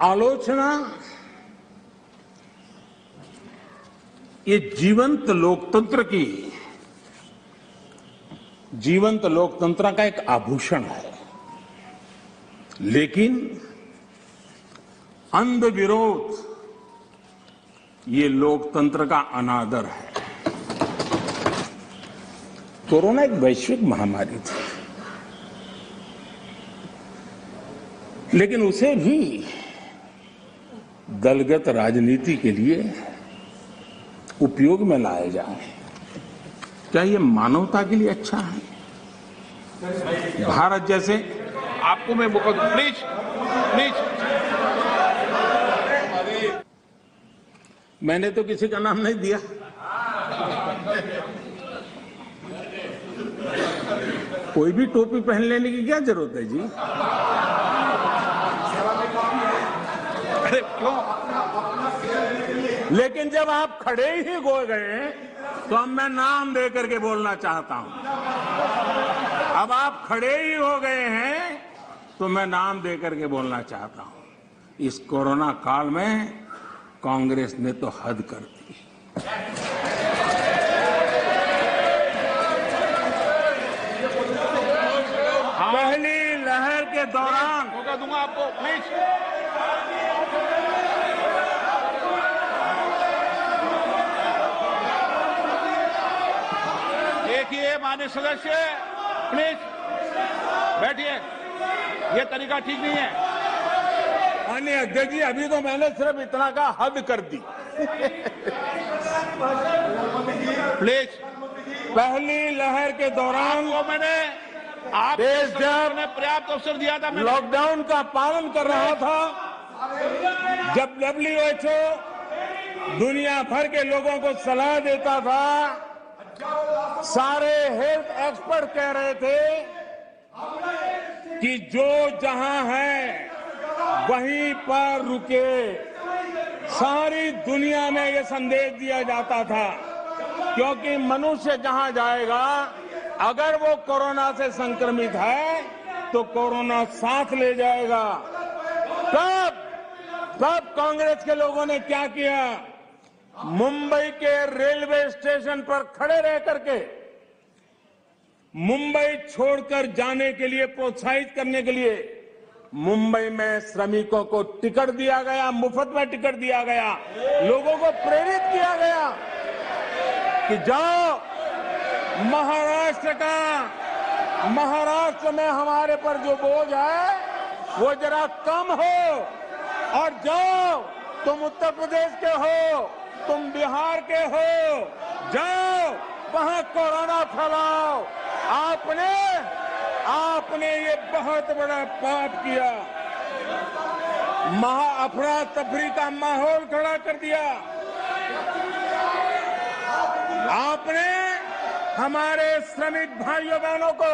आलोचना ये जीवंत लोकतंत्र का एक आभूषण है, लेकिन अंध विरोध ये लोकतंत्र का अनादर है। कोरोना एक वैश्विक महामारी थी, लेकिन उसे भी दलगत राजनीति के लिए उपयोग में लाया जाए, क्या ये मानवता के लिए अच्छा है? भारत जैसे आपको मैं मौका दूं, प्लीज। मैंने तो किसी का नाम नहीं दिया। कोई भी टोपी पहन लेने की क्या जरूरत है जी? अरे क्यों? लेकिन जब आप खड़े ही हो गए तो अब मैं नाम दे करके बोलना चाहता हूं। अब आप खड़े ही हो गए हैं तो मैं नाम दे करके बोलना चाहता हूं। इस कोरोना काल में कांग्रेस ने तो हद कर दी। पहली लहर के दौरान मौका दूंगा आपको, प्लीज। देखिए माननीय सदस्य, प्लीज बैठिए, ये तरीका ठीक नहीं है। माननीय अध्यक्ष जी, अभी तो मैंने सिर्फ इतना का हद कर दी। प्लीज। पहली लहर के दौरान आपको मैंने देश जब पर्याप्त अवसर दिया था, लॉकडाउन का पालन कर रहा था, जब WHO दुनिया भर के लोगों को सलाह देता था, सारे हेल्थ एक्सपर्ट कह रहे थे कि जो जहां है वहीं पर रुके। सारी दुनिया में यह संदेश दिया जाता था, क्योंकि मनुष्य जहां जाएगा, अगर वो कोरोना से संक्रमित है तो कोरोना साथ ले जाएगा। तब कांग्रेस के लोगों ने क्या किया? मुंबई के रेलवे स्टेशन पर खड़े रह करके मुंबई छोड़कर जाने के लिए प्रोत्साहित करने के लिए मुंबई में श्रमिकों को टिकट दिया गया, मुफ्त में टिकट दिया गया, लोगों को प्रेरित किया गया कि जाओ महाराष्ट्र में हमारे पर जो बोझ है वो जरा कम हो, और जाओ तुम उत्तर प्रदेश के हो, तुम बिहार के हो, जाओ वहां कोरोना फैलाओ। आपने ये बहुत बड़ा पाप किया, अफरा तफरी का माहौल खड़ा कर दिया। आपने हमारे श्रमिक भाइयों बहनों को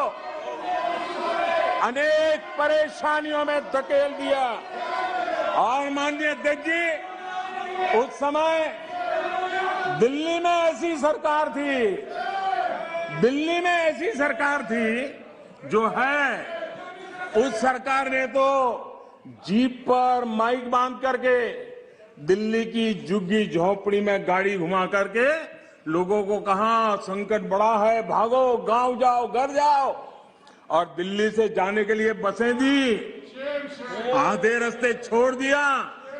अनेक परेशानियों में धकेल दिया। और माननीय अध्यक्ष जी, उस समय दिल्ली में ऐसी सरकार थी जो है, उस सरकार ने तो जीप पर माइक बांध करके दिल्ली की झुग्गी झोपड़ी में गाड़ी घुमा करके लोगों को कहा संकट बड़ा है, भागो, गांव जाओ, घर जाओ, और दिल्ली से जाने के लिए बसें दी, आधे रास्ते छोड़ दिया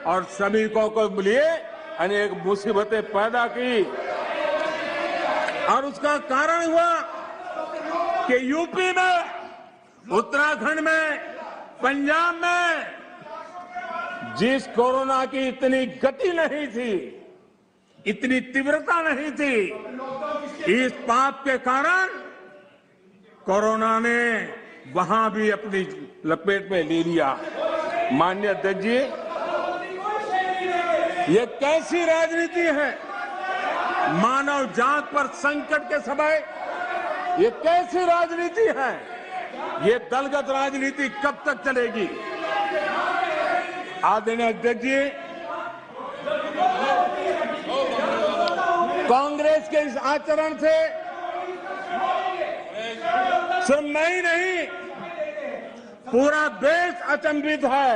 और श्रमिकों को लिए अनेक मुसीबतें पैदा की। और उसका कारण हुआ कि यूपी में, उत्तराखंड में, पंजाब में जिस कोरोना की इतनी गति नहीं थी, इतनी तीव्रता नहीं थी, इस पाप के कारण कोरोना ने वहां भी अपनी लपेट में ले लिया। माननीय अध्यक्ष जी, ये कैसी राजनीति है? मानव जात पर संकट के समय ये कैसी राजनीति है? ये दलगत राजनीति कब तक चलेगी? आदरणीय अध्यक्ष जी, कांग्रेस के इस आचरण से सिर्फ मैं ही नहीं, पूरा देश अचंभित है।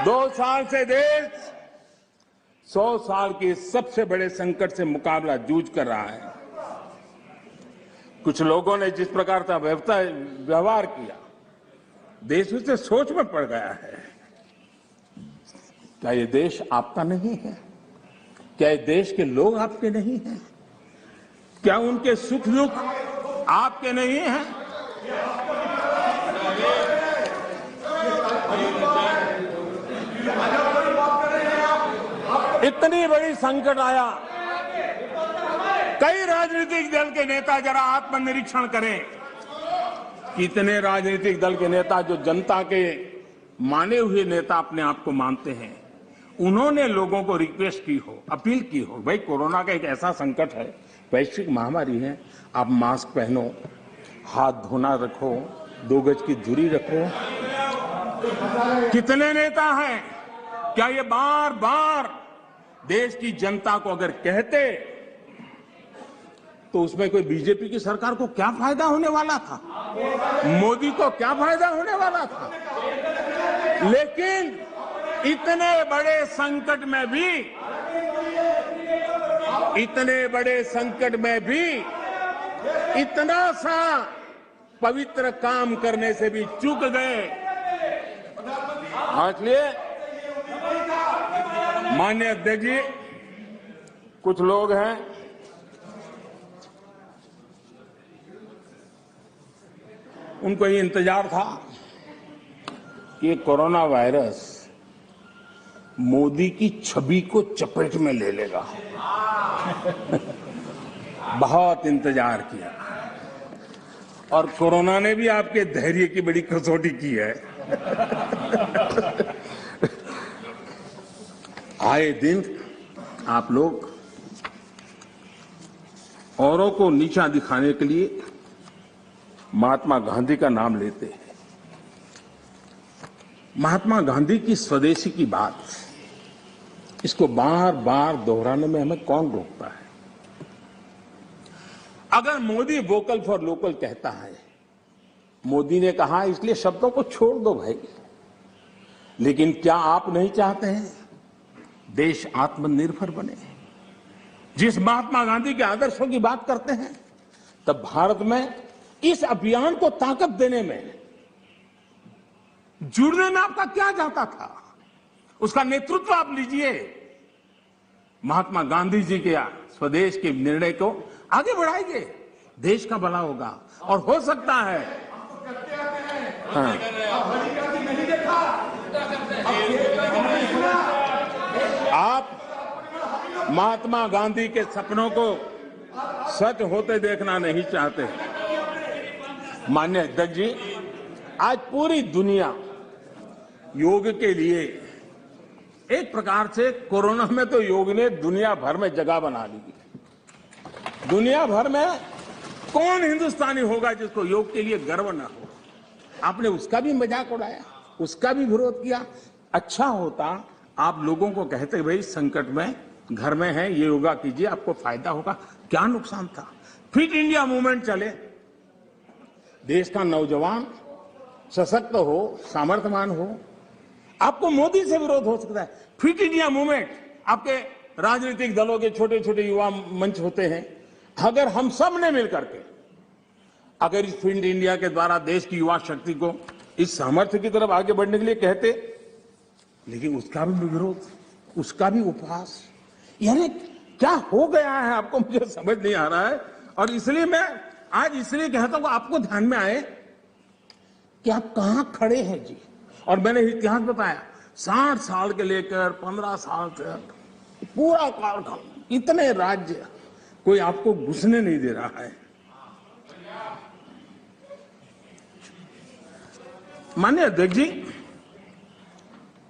2 साल से देश 100 साल के सबसे बड़े संकट से मुकाबला जूझ कर रहा है। कुछ लोगों ने जिस प्रकार का व्यवहार किया, देश उससे सोच में पड़ गया है। क्या ये देश आपका नहीं है? क्या ये देश के लोग आपके नहीं हैं? क्या उनके सुख दुख आपके नहीं हैं? इतनी बड़ी संकट आया, कई राजनीतिक दल के नेता जरा आत्मनिरीक्षण करें। कितने राजनीतिक दल के नेता जो जनता के माने हुए नेता अपने आप को मानते हैं, उन्होंने लोगों को रिक्वेस्ट की हो, अपील की हो, भाई कोरोना का एक ऐसा संकट है, वैश्विक महामारी है, आप मास्क पहनो, हाथ धोना रखो, 2 गज की दूरी रखो। कितने नेता हैं? क्या ये बार बार देश की जनता को अगर कहते तो उसमें कोई बीजेपी की सरकार को क्या फायदा होने वाला था? मोदी को क्या फायदा होने वाला था? लेकिन इतने बड़े संकट में भी इतना सा पवित्र काम करने से भी चूक गए। इसलिए माननीय अध्यक्ष जी, कुछ लोग हैं उनको ये इंतजार था कि ये कोरोना वायरस मोदी की छवि को चपेट में ले लेगा। बहुत इंतजार किया और कोरोना ने भी आपके धैर्य की बड़ी कसौटी की है। आए दिन आप लोग औरों को नीचा दिखाने के लिए महात्मा गांधी का नाम लेते हैं। महात्मा गांधी की स्वदेशी की बात, इसको बार बार दोहराने में हमें कौन रोकता है? अगर मोदी वोकल फॉर लोकल कहता है, मोदी ने कहा इसलिए शब्दों को छोड़ दो भाई, लेकिन क्या आप नहीं चाहते हैं देश आत्मनिर्भर बने? जिस महात्मा गांधी के आदर्शों की बात करते हैं, तब भारत में इस अभियान को ताकत देने में, जुड़ने में आपका क्या जाता था? उसका नेतृत्व आप लीजिए। महात्मा गांधी जी के स्वदेश के निर्णय को आगे बढ़ाइए, देश का भला होगा और हो सकता है। हाँ। आप महात्मा गांधी के सपनों को सच होते देखना नहीं चाहते। माननीय अध्यक्ष जी, आज पूरी दुनिया योग के लिए, एक प्रकार से कोरोना में तो योग ने दुनिया भर में जगह बना ली। दुनिया भर में कौन हिंदुस्तानी होगा जिसको योग के लिए गर्व ना हो? आपने उसका भी मजाक उड़ाया, उसका भी विरोध किया। अच्छा होता आप लोगों को कहते भाई संकट में घर में है, ये योगा कीजिए, आपको फायदा होगा। क्या नुकसान था? फिट इंडिया मूवमेंट चले, देश का नौजवान सशक्त हो, सामर्थ्यवान हो। आपको मोदी से विरोध हो सकता है। फिट इंडिया मूवमेंट, आपके राजनीतिक दलों के छोटे छोटे युवा मंच होते हैं। अगर हम सब ने मिलकर के अगर इस फिट इंडिया के द्वारा देश की युवा शक्ति को इस सामर्थ्य की तरफ आगे बढ़ने के लिए कहते, लेकिन उसका भी विरोध, उसका भी उपहास, यानी क्या हो गया है आपको मुझे समझ नहीं आ रहा है। और इसलिए मैं आज इसलिए कहता हूं आपको ध्यान में आए कि आप कहां खड़े हैं जी। और मैंने इतिहास बताया, 60 साल के लेकर 15 साल तक पूरा कालखंड, इतने राज्य, कोई आपको घुसने नहीं दे रहा है। माननीय अध्यक्ष जी,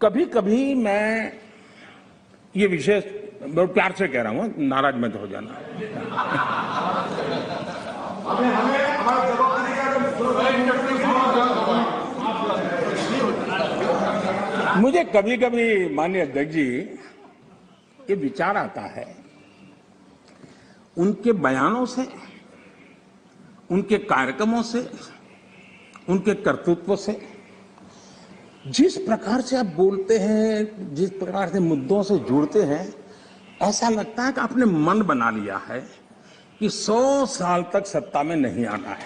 कभी कभी मैं ये विशेष बहुत प्यार से कह रहा हूं, नाराज मत हो जाना। मुझे कभी कभी माननीय अध्यक्ष जी ये विचार आता है, उनके बयानों से, उनके कार्यक्रमों से, उनके कर्तृत्व से जिस प्रकार से आप बोलते हैं, जिस प्रकार से मुद्दों से जुड़ते हैं, ऐसा लगता है कि आपने मन बना लिया है कि 100 साल तक सत्ता में नहीं आना है।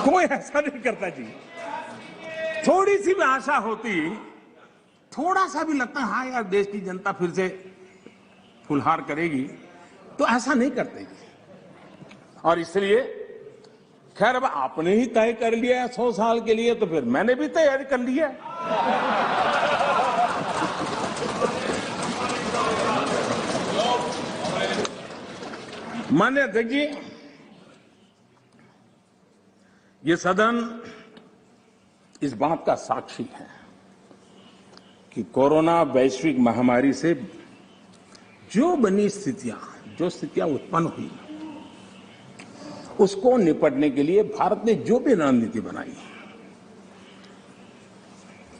कोई ऐसा नहीं करता जी। थोड़ी सी भी आशा होती, थोड़ा सा भी लगता है हाँ यार देश की जनता फिर से फुलहार करेगी, तो ऐसा नहीं करते जी। और इसलिए खैर अब आपने ही तय कर लिया है 100 साल के लिए, तो फिर मैंने भी तैयारी कर ली है। माननीय अध्यक्ष जी, ये सदन इस बात का साक्षी है कि कोरोना वैश्विक महामारी से जो बनी स्थितियां उत्पन्न हुई, उसको निपटने के लिए भारत ने जो भी रणनीति बनाई,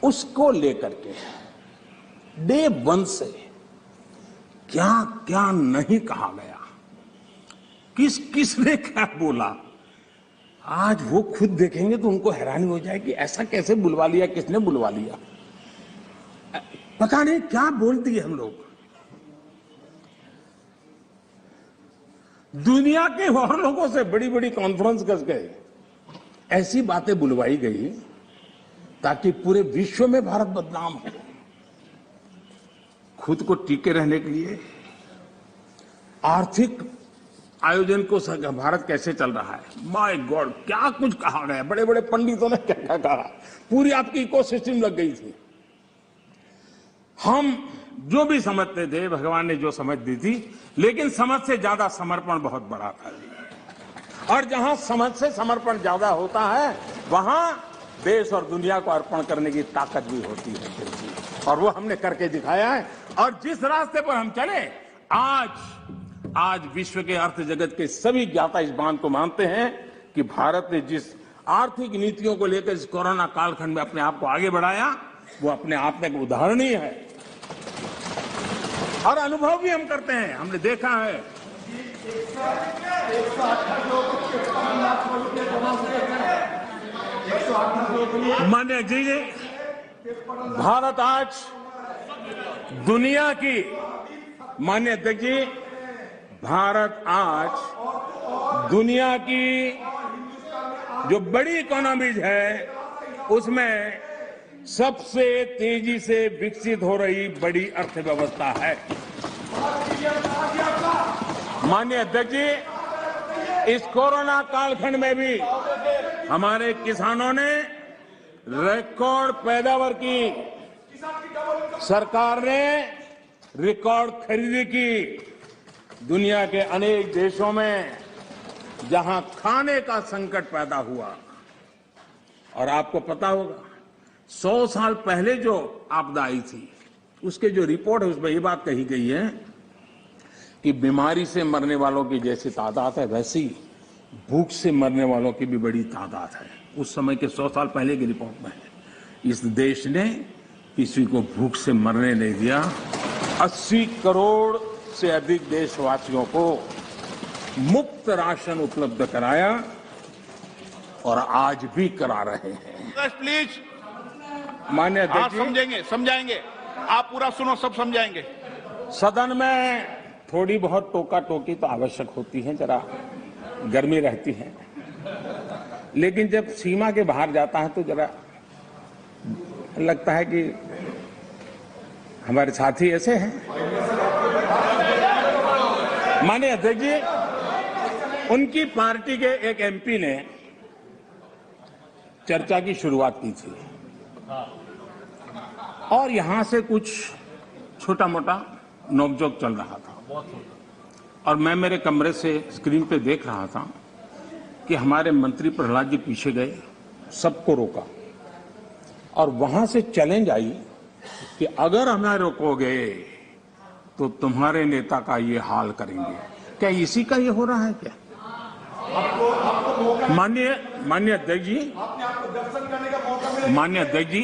उसको लेकर के डे 1 से क्या क्या नहीं कहा गया, किसने क्या बोला, आज वो खुद देखेंगे तो उनको हैरानी हो जाएगी ऐसा कैसे बुलवा लिया, किसने बुलवा लिया, पता नहीं क्या बोल दिए हम लोग। दुनिया के और लोगों से बड़ी बड़ी कॉन्फ्रेंस कर गए, ऐसी बातें बुलवाई गई ताकि पूरे विश्व में भारत बदनाम हो। खुद को टिके रहने के लिए आर्थिक आयोजन को भारत कैसे चल रहा है, माय गॉड क्या कुछ कहा गया, बड़े बड़े पंडितों ने क्या क्या कहा, पूरी आपकी इकोसिस्टम लग गई थी। हम जो भी समझते थे, भगवान ने जो समझ दी थी, लेकिन समझ से ज्यादा समर्पण बहुत बड़ा था। और जहां समझ से समर्पण ज्यादा होता है, वहां देश और दुनिया को अर्पण करने की ताकत भी होती है, और वो हमने करके दिखाया है। और जिस रास्ते पर हम चले, आज विश्व के अर्थ जगत के सभी ज्ञाता इस बात को मानते हैं कि भारत ने जिस आर्थिक नीतियों को लेकर इस कोरोना कालखंड में अपने आप को आगे बढ़ाया, वो अपने आप में एक उदाहरणीय है। और अनुभव भी हम करते हैं, हमने देखा है। माननीय जी, भारत आज दुनिया की, माननीय अध्यक्ष जी, भारत आज दुनिया की जो बड़ी इकोनॉमीज है, उसमें सबसे तेजी से विकसित हो रही बड़ी अर्थव्यवस्था है। माननीय अध्यक्ष जी, इस कोरोना कालखंड में भी हमारे किसानों ने रिकॉर्ड पैदावार की, सरकार ने रिकॉर्ड खरीदी की। दुनिया के अनेक देशों में जहां खाने का संकट पैदा हुआ, और आपको पता होगा 100 साल पहले जो आपदा आई थी, उसके जो रिपोर्ट है उसमें ये बात कही गई है कि बीमारी से मरने वालों की जैसी तादाद है, वैसी भूख से मरने वालों की भी बड़ी तादाद है। उस समय के 100 साल पहले की रिपोर्ट में है। इस देश ने किसी को भूख से मरने नहीं दिया। 80 करोड़ से अधिक देशवासियों को मुफ्त राशन उपलब्ध कराया, और आज भी करा रहे हैं। प्लीज, माननीय अध्यक्ष, समझाएंगे, आप पूरा सुनो, सब समझाएंगे। सदन में थोड़ी बहुत टोका टोकी तो आवश्यक होती है, जरा गर्मी रहती है, लेकिन जब सीमा के बाहर जाता है तो जरा लगता है कि हमारे साथी ऐसे हैं। माननीय अध्यक्ष जी, उनकी पार्टी के एक एमपी ने चर्चा की शुरुआत की थी, और यहां से कुछ छोटा मोटा नोकझोंक चल रहा था, और मैं मेरे कमरे से स्क्रीन पे देख रहा था कि हमारे मंत्री प्रहलाद जी पीछे गए, सबको रोका, और वहां से चैलेंज आई कि अगर हमें रोकोगे तो तुम्हारे नेता का ये हाल करेंगे। क्या इसी का ये हो रहा है क्या? माननीय अध्यक्ष जी, माननीय अध्यक्ष जी,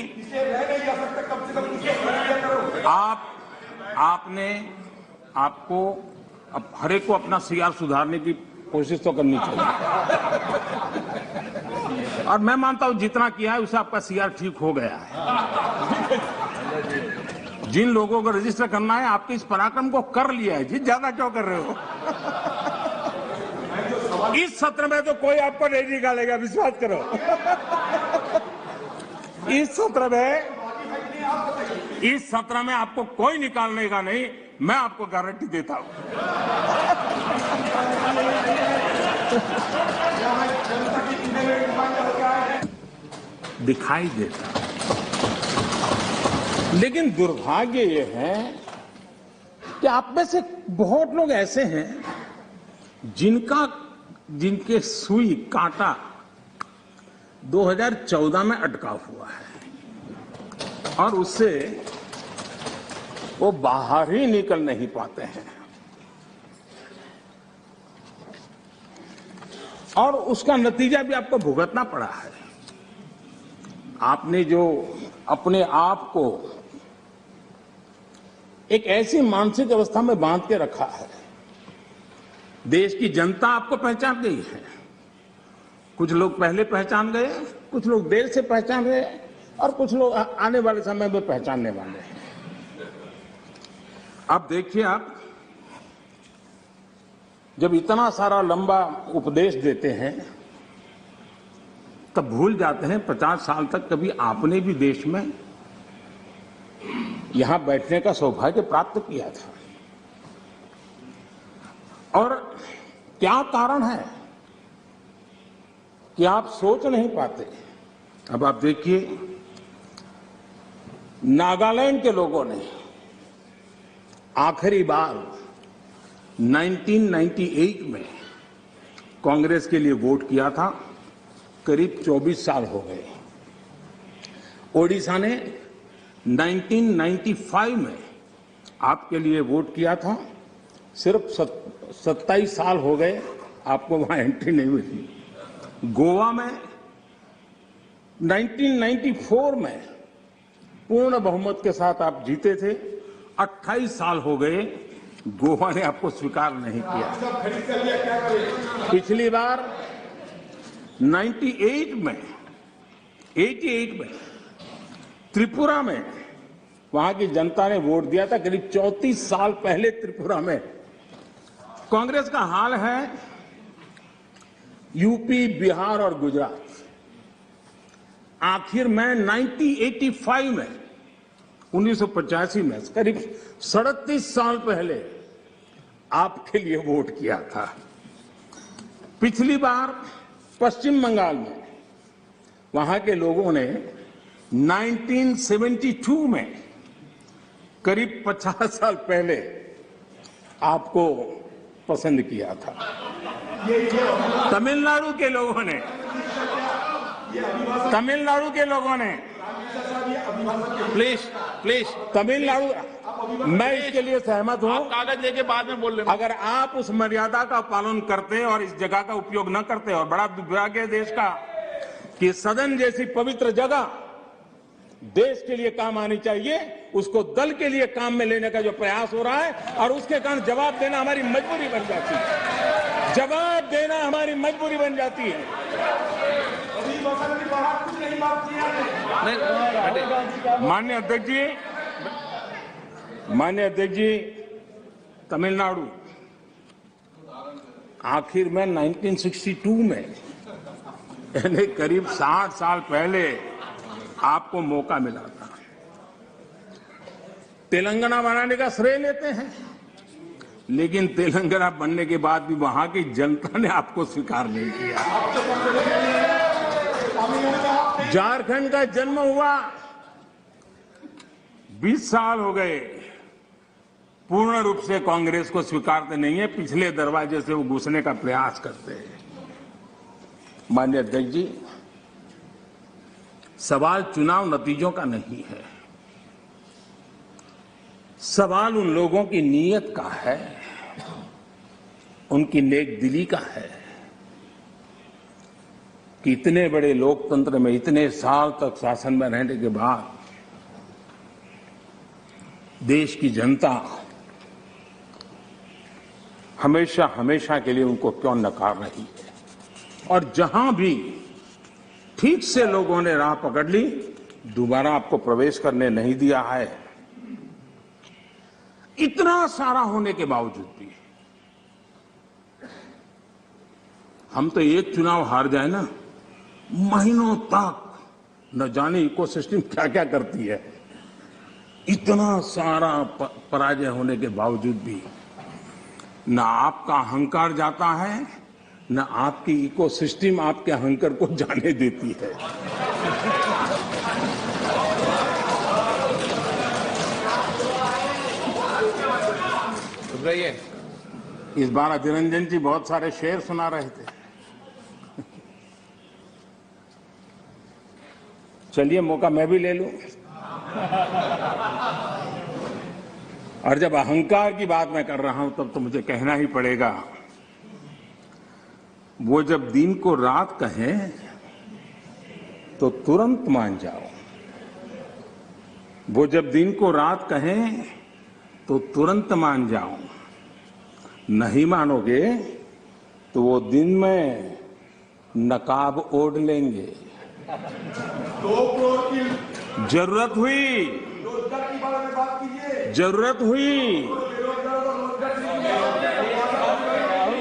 आपको अब हर एक को अपना सीआर सुधारने की कोशिश तो करनी चाहिए। और मैं मानता हूं जितना किया है उससे आपका सीआर ठीक हो गया है। जिन लोगों को रजिस्टर करना है आपके इस पराक्रम को कर लिया है जी, ज्यादा क्यों कर रहे हो? इस सत्र में तो कोई आपको नहीं निकालेगा, विश्वास करो। इस सत्र में आपको कोई निकालने का नहीं, मैं आपको गारंटी देता हूं। दिखाई देता, लेकिन दुर्भाग्य ये है कि आप में से बहुत लोग ऐसे हैं जिनके सुई कांटा 2014 में अटका हुआ है और उससे वो बाहर ही निकल नहीं पाते हैं, और उसका नतीजा भी आपको भुगतना पड़ा है। आपने जो अपने आप को एक ऐसी मानसिक अवस्था में बांध के रखा है, देश की जनता आपको पहचान गई है। कुछ लोग पहले पहचान गए, कुछ लोग देर से पहचान गए, और कुछ लोग आने वाले समय में पहचानने वाले हैं। अब देखिए, आप जब इतना सारा लंबा उपदेश देते हैं तब भूल जाते हैं 50 साल तक कभी आपने भी देश में यहां बैठने का सौभाग्य प्राप्त किया था। और क्या कारण है कि आप सोच नहीं पाते? अब आप देखिए, नागालैंड के लोगों ने आखिरी बार 1998 में कांग्रेस के लिए वोट किया था, करीब 24 साल हो गए। ओडिशा ने 1995 में आपके लिए वोट किया था, सिर्फ 27 साल हो गए, आपको वहां एंट्री नहीं मिली। गोवा में 1994 में पूर्ण बहुमत के साथ आप जीते थे, 28 साल हो गए, गोवा ने आपको स्वीकार नहीं किया। पिछली बार 88 में त्रिपुरा में वहां की जनता ने वोट दिया था, करीब 34 साल पहले त्रिपुरा में। कांग्रेस का हाल है यूपी, बिहार और गुजरात। आखिर में 1985 में 1985 में करीब 37 साल पहले आपके लिए वोट किया था। पिछली बार पश्चिम बंगाल में वहां के लोगों ने 1972 में करीब 50 साल पहले आपको पसंद किया था। तमिलनाडु के लोगों ने प्लीज तमिलनाडु, मैं इसके लिए सहमत हूं। कागज लेके बाद में बोल लेना। अगर आप उस मर्यादा का पालन करते और इस जगह का उपयोग न करते, और बड़ा दुर्भाग्य है देश का कि सदन जैसी पवित्र जगह देश के लिए काम आनी चाहिए, उसको दल के लिए काम में लेने का जो प्रयास हो रहा है, और उसके कारण जवाब देना हमारी मजबूरी बन जाती है। माननीय अध्यक्ष जी, तमिलनाडु आखिर में 1962 में, यानी करीब 60 साल पहले आपको मौका मिला था। तेलंगाना बनाने का श्रेय लेते हैं, लेकिन तेलंगाना बनने के बाद भी वहां की जनता ने आपको स्वीकार नहीं किया। झारखंड का जन्म हुआ, 20 साल हो गए, पूर्ण रूप से कांग्रेस को स्वीकारते नहीं है, पिछले दरवाजे से वो घुसने का प्रयास करते हैं। माननीय अध्यक्ष जी, सवाल चुनाव नतीजों का नहीं है, सवाल उन लोगों की नीयत का है, उनकी नेक दिली का है कि इतने बड़े लोकतंत्र में इतने साल तक शासन में रहने के बाद देश की जनता हमेशा हमेशा के लिए उनको क्यों नकार रही है। और जहां भी ठीक से लोगों ने राह पकड़ ली, दोबारा आपको प्रवेश करने नहीं दिया है। इतना सारा होने के बावजूद भी हम तो एक चुनाव हार जाए ना, महीनों तक न जाने इकोसिस्टम क्या क्या करती है। इतना सारा पराजय होने के बावजूद भी न आपका अहंकार जाता है, न आपकी इकोसिस्टम आपके अहंकार को जाने देती है। इस बार अधीर रंजन जी बहुत सारे शेर सुना रहे थे। चलिए मौका मैं भी ले लूं। और जब अहंकार की बात मैं कर रहा हूं तब तो मुझे कहना ही पड़ेगा, वो जब दिन को रात कहें तो तुरंत मान जाओ। वो जब दिन को रात कहें तो तुरंत मान जाओ। नहीं मानोगे तो वो दिन में नकाब ओढ़ लेंगे। जरूरत हुई, जरूरत हुई,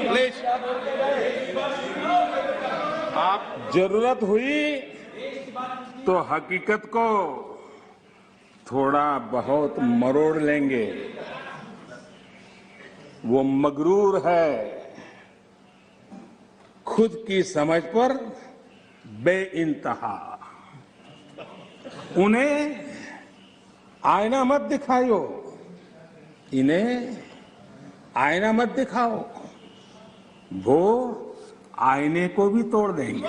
प्लीज आप जरूरत हुई तो हकीकत को थोड़ा बहुत मरोड़ लेंगे। वो मगरूर है, खुद की समझ पर बेइंतहा। उन्हें आईना मत दिखाओ, इन्हें आईना मत दिखाओ, वो आईने को भी तोड़ देंगे।